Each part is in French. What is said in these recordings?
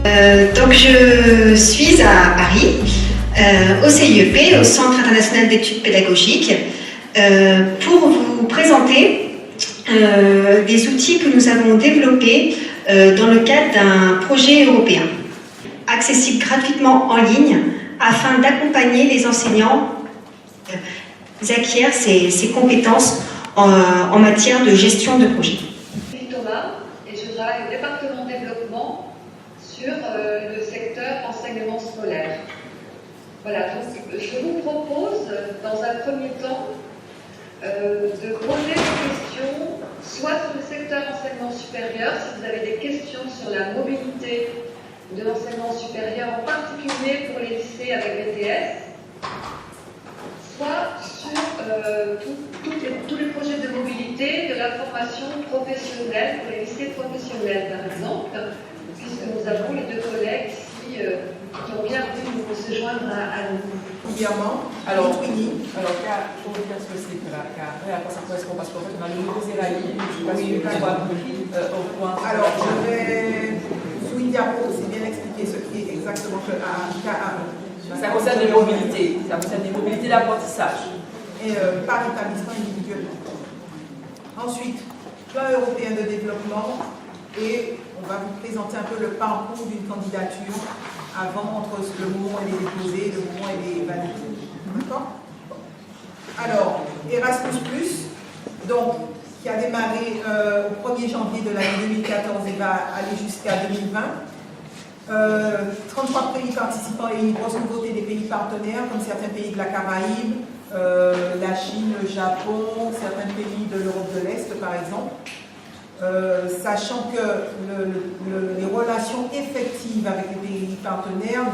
Donc je suis à Paris, au CIEP, au Centre international d'études pédagogiques, pour vous présenter des outils que nous avons développés dans le cadre d'un projet européen, accessible gratuitement en ligne, afin d'accompagner les enseignants à acquérir ces compétences en matière de gestion de projet. Je suis Thomas et je travaille au département développement sur le secteur enseignement scolaire. Voilà, donc je vous propose dans un premier temps de poser des questions, soit sur le secteur enseignement supérieur, si vous avez des questions sur la mobilité de l'enseignement supérieur, en particulier pour les lycées avec BTS, soit sur tous les projets de mobilité, de la formation professionnelle, pour les lycées professionnels par exemple, puisque nous avons les deux collègues ici qui ont bien voulu se joindre à nous. Premièrement, alors, pour vous dire ce que c'est que à quoi ça correspond, parce qu'en fait, on a le nouveau Zérali, je ne sais pas si au point. Alors, je vais, sous une diapo, c'est bien expliquer ce qui est exactement le KA1. Ça concerne les mobilités, d'apprentissage. Et par établissement individuellement. Ensuite, plan européen de développement, et on va vous présenter un peu le parcours d'une candidature avant, entre le moment où elle est déposée et le moment où elle est validée. D'accord? Alors, Erasmus+, donc, qui a démarré au 1er janvier de l'année 2014 et va aller jusqu'à 2020. 33 pays participants et une grosse nouveauté des pays partenaires, comme certains pays de la Caraïbe, la Chine, le Japon, certains pays de l'Europe de l'Est, par exemple. Sachant que les relations effectives avec les pays partenaires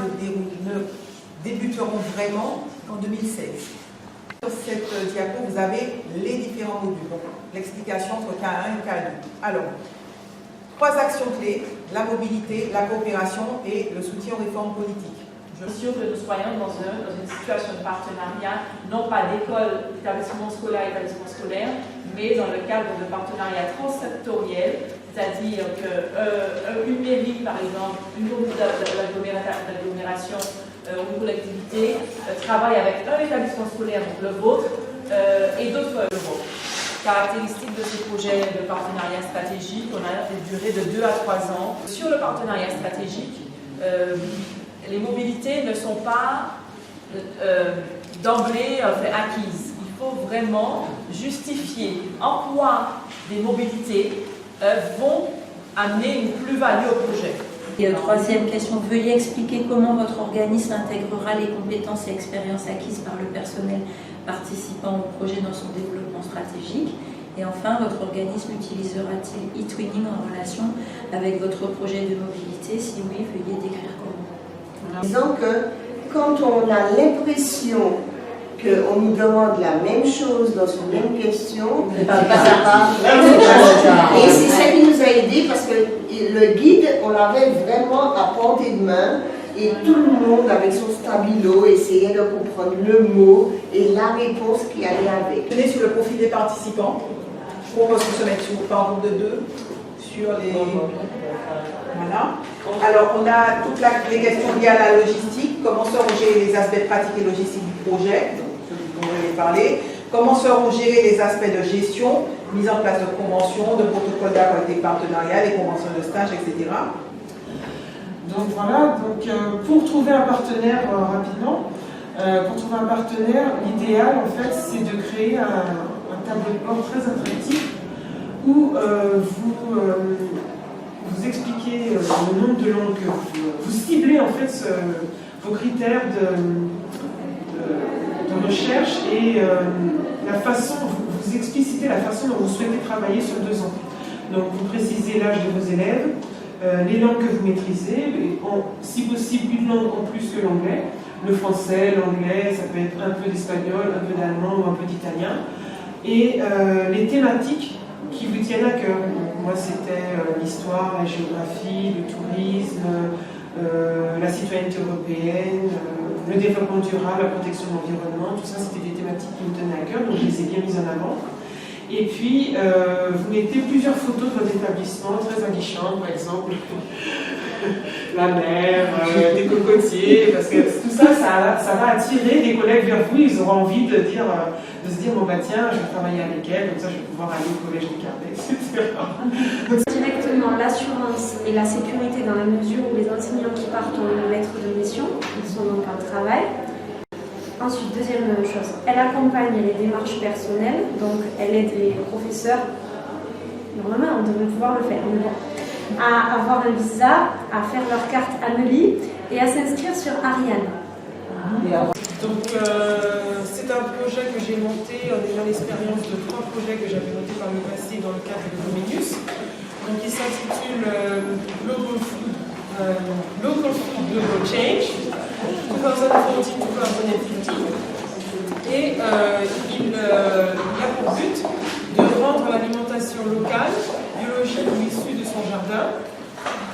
ne débuteront vraiment en 2016. Sur cette diapo, vous avez les différents modules, donc l'explication entre K1 et K2. Alors, 3 actions clés, la mobilité, la coopération et le soutien aux réformes politiques. Je suis sûre que nous soyons dans une situation de partenariat, non pas d'école, d'établissement scolaire, mais dans le cadre de partenariat transsectoriel, c'est-à-dire qu'une mairie, par exemple, une commune d'agglomération ou une collectivité travaille avec un établissement scolaire, donc le vôtre, et d'autres le vôtre. Caractéristique de ces projets de partenariat stratégique, on a des durées de 2 à 3 ans. Sur le partenariat stratégique, les mobilités ne sont pas d'emblée acquises. Il faut vraiment justifier en quoi des mobilités vont amener une plus-value au projet. Et troisième question, veuillez expliquer comment votre organisme intégrera les compétences et expériences acquises par le personnel participant au projet dans son développement stratégique. Et enfin, votre organisme utilisera-t-il e-twinning en relation avec votre projet de mobilité? Si oui, veuillez décrire comment. Disons que quand on a l'impression qu'on nous demande la même chose dans une même question, et c'est ça qui nous a aidé parce que le guide, on l'avait vraiment à portée de main et tout le monde avec son stabilo essayait de comprendre le mot et la réponse qui allait avec. On est sur le profil des participants. Je propose qu'on se mette par groupe de 2 sur les... Voilà. Alors, on a toutes les questions liées à la logistique, comment seront gérés les aspects pratiques et logistiques du projet, dont je vais parler, comment seront gérés les aspects de gestion, mise en place de conventions, de protocoles d'accord avec les partenariats, les conventions de stage, etc. Donc voilà, pour trouver un partenaire rapidement, l'idéal en fait c'est de créer un tableau de bord très attractif où vous expliquez le nombre de langues que vous ciblez en fait vos critères de recherche et la façon, vous explicitez la façon dont vous souhaitez travailler sur 2 ans. Donc vous précisez l'âge de vos élèves, les langues que vous maîtrisez, si possible une langue en plus que l'anglais, le français, l'anglais, ça peut être un peu d'espagnol, un peu d'allemand ou un peu d'italien, et les thématiques qui vous tiennent à cœur. Moi c'était l'histoire, la géographie, le tourisme, la citoyenneté européenne, le développement durable, la protection de l'environnement, tout ça c'était des thématiques qui me tenaient à cœur, donc je les ai bien mises en avant. Et puis, vous mettez plusieurs photos de votre établissement, très aguichantes, par exemple, la mer, des cocotiers, parce que tout ça, ça va attirer des collègues vers vous, ils auront envie de se dire, bon bah tiens, je vais travailler avec elle, comme ça je vais pouvoir aller au collège du Carnet, etc. Directement l'assurance et la sécurité dans la mesure où les enseignants qui partent ont une lettre de mission, ils sont donc en travail. Ensuite, deuxième chose, elle accompagne les démarches personnelles, donc elle aide les professeurs, normalement on devrait pouvoir le faire, mais bon, à avoir un visa, à faire leur carte Amélie et à s'inscrire sur Ariane. Donc c'est un projet que j'ai monté en ayant l'expérience de 3 projets que j'avais montés par le passé dans le cadre de Luminus. Donc il s'intitule Local Food Global Change 2014-2050 et il a pour but de rendre l'alimentation locale, biologique ou issue de son jardin,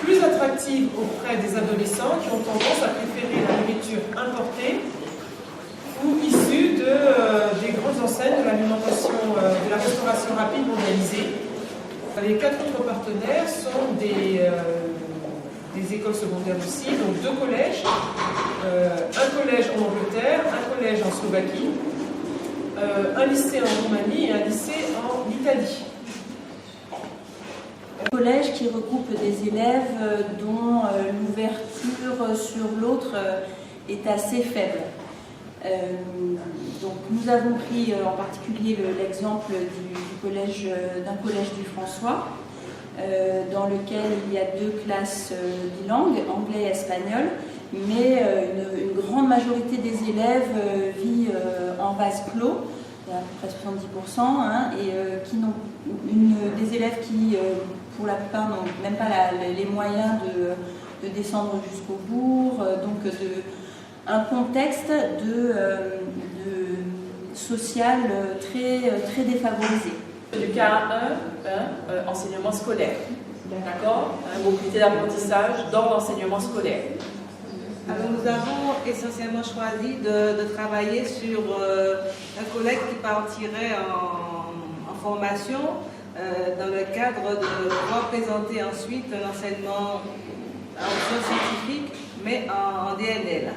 plus attractive auprès des adolescents qui ont tendance à préférer la nourriture importée ou issue des grandes enseignes de l'alimentation, de la restauration rapide mondialisée. Les 4 autres partenaires sont des écoles secondaires aussi, donc 2 collèges, un collège en Angleterre, un collège en Slovaquie, un lycée en Roumanie et un lycée en Italie. Un collège qui regroupe des élèves dont l'ouverture sur l'autre est assez faible. Donc nous avons pris en particulier l'exemple d'un collège du François, dans lequel il y a 2 classes bilingues, anglais et espagnol, mais une grande majorité des élèves vit en vase clos, à peu près 70%, et qui n'ont des élèves qui, pour la plupart, n'ont même pas les moyens de descendre jusqu'au bourg, donc un contexte social très défavorisé. Du cas 1, enseignement scolaire. D'accord? Mobilité d'apprentissage dans l'enseignement scolaire. Alors nous avons essentiellement choisi de travailler sur un collègue qui partirait en formation dans le cadre de pouvoir présenter ensuite un enseignement en scientifique mais en DNL.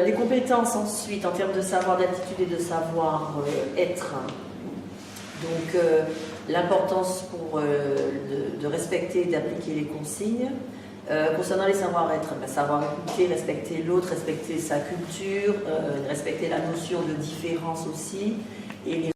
Les compétences ensuite en termes de savoir d'aptitude et de savoir-être. Donc l'importance de respecter et d'appliquer les consignes. Concernant les savoir-être, savoir écouter, respecter l'autre, respecter sa culture, respecter la notion de différence aussi. Et